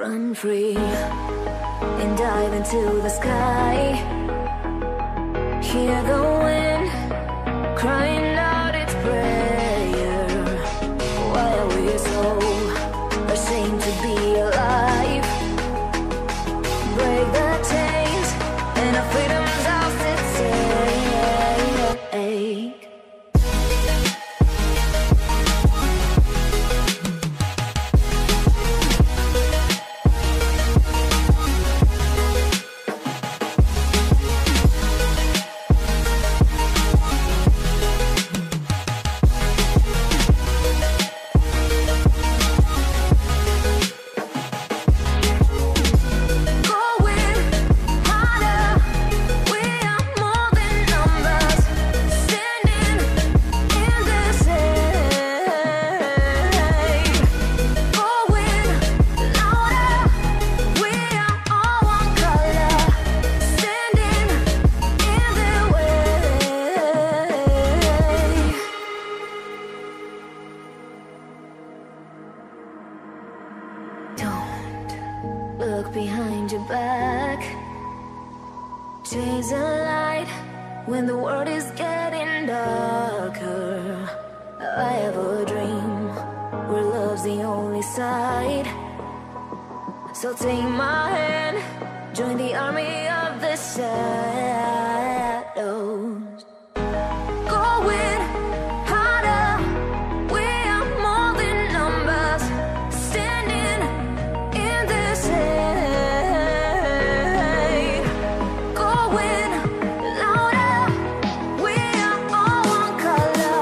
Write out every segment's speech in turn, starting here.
Run free and dive into the sky. Hear the wind crying out its prayer. Why are we so ashamed to be alive? Break the chains and our freedom's ours to take. Look behind your back. Chase a light when the world is getting darker. I have a dream where love's the only side. So take my hand, join the army of the shadows. Going harder, we are more than numbers. Standing in this hate. Going louder, we are all one color.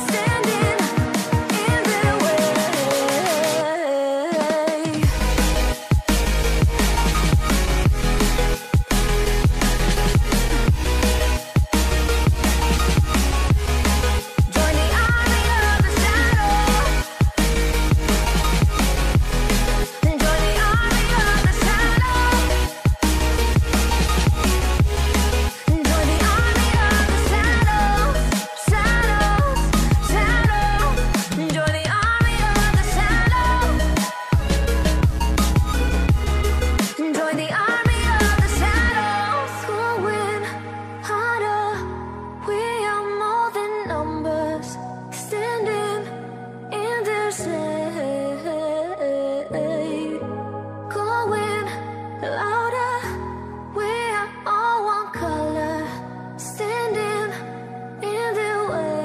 Standing in their way. Join the army of the shadows. Join the army of the shadows. Join the army of the shadows. Shadows, shadows. Join the army of the shadows. Join the army of the shadows. Going harder, we are more than numbers. Standing in their shade. Going louder, we are all one color. Standing in their way.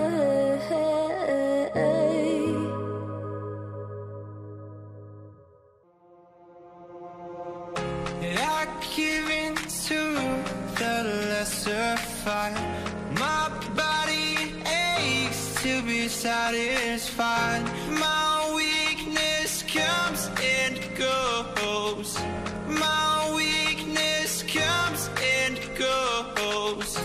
I give in to the lesser fight. My body aches to be satisfied. My weakness comes and goes. My weakness comes and goes.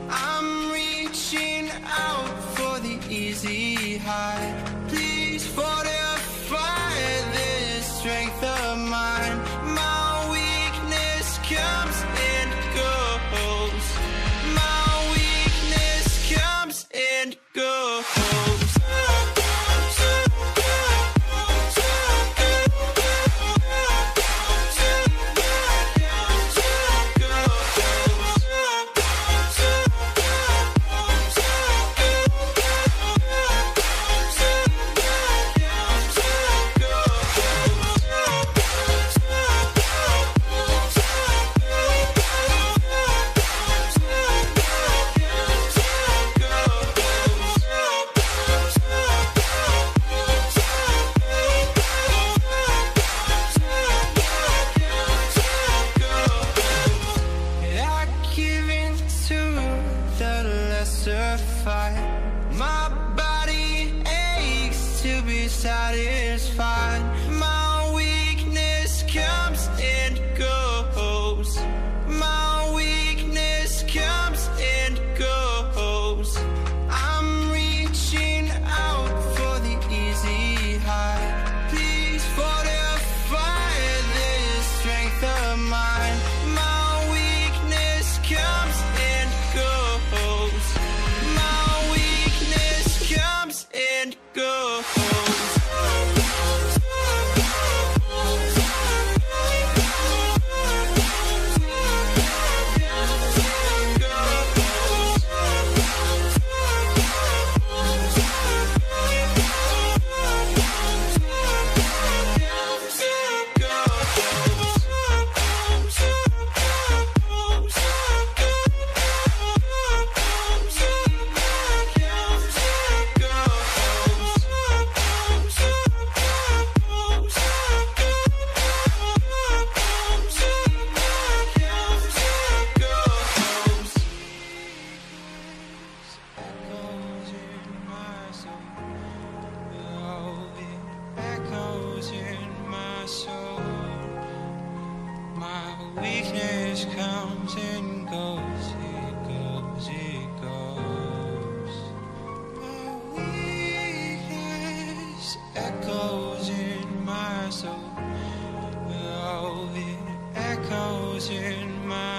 I'm reaching out for the easy high. Please fortify this strength of mine. My weakness comes and goes. My weakness comes and goes.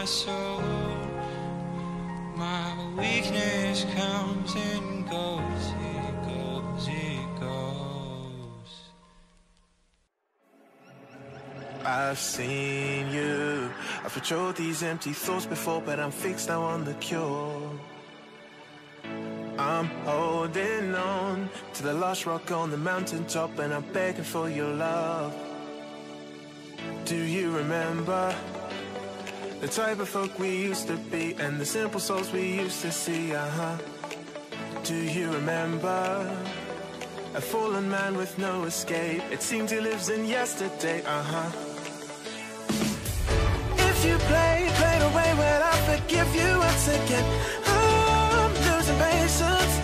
my soul. My weakness comes and goes, it goes, it goes. I've seen you, I've patrolled these empty thoughts before, but I'm fixed now on the cure. I'm holding on to the last rock on the mountaintop, and I'm begging for your love. Do you remember the type of folk we used to be, and the simple souls we used to see, Do you remember a fallen man with no escape? It seems he lives in yesterday, If you play the way, well, I forgive you once again. I'm losing patience,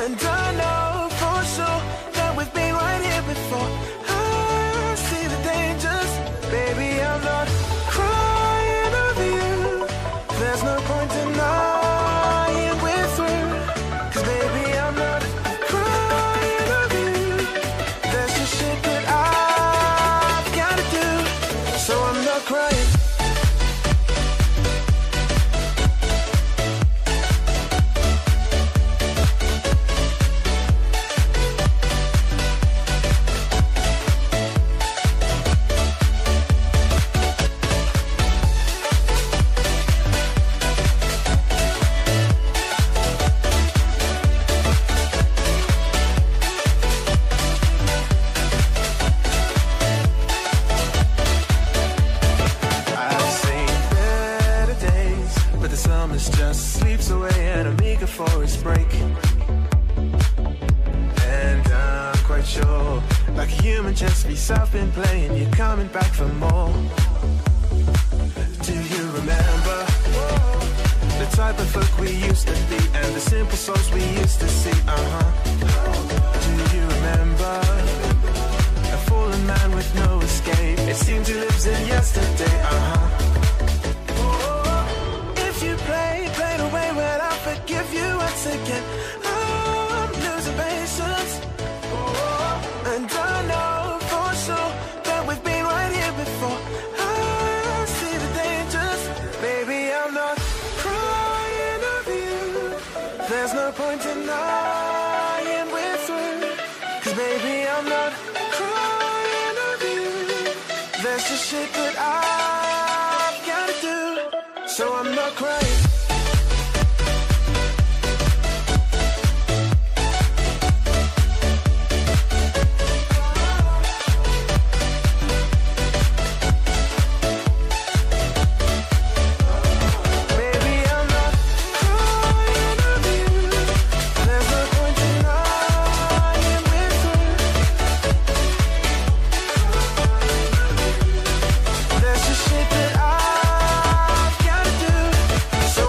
and I know for sure that we've been right here before. I see the dangers, baby, I'm not crying over you. There's no point denying we're through, 'cause baby, I'm not crying over you. There's just shit that I've gotta do, so I'm not crying. I've been playing, you're coming back for more. Do you remember the type of folk we used to be, and the simple souls we used to see, Do you remember a fallen man with no escape? It seems he lives in yesterday, If you play the way, well, I'll forgive you once again. I'm losing patience, and I know that we've been right here before. I see the dangers, baby, I'm not crying over you. There's no point denying we're through, 'cause baby, I'm not crying over you. There's just shit that I've gotta do, so I'm not crying. So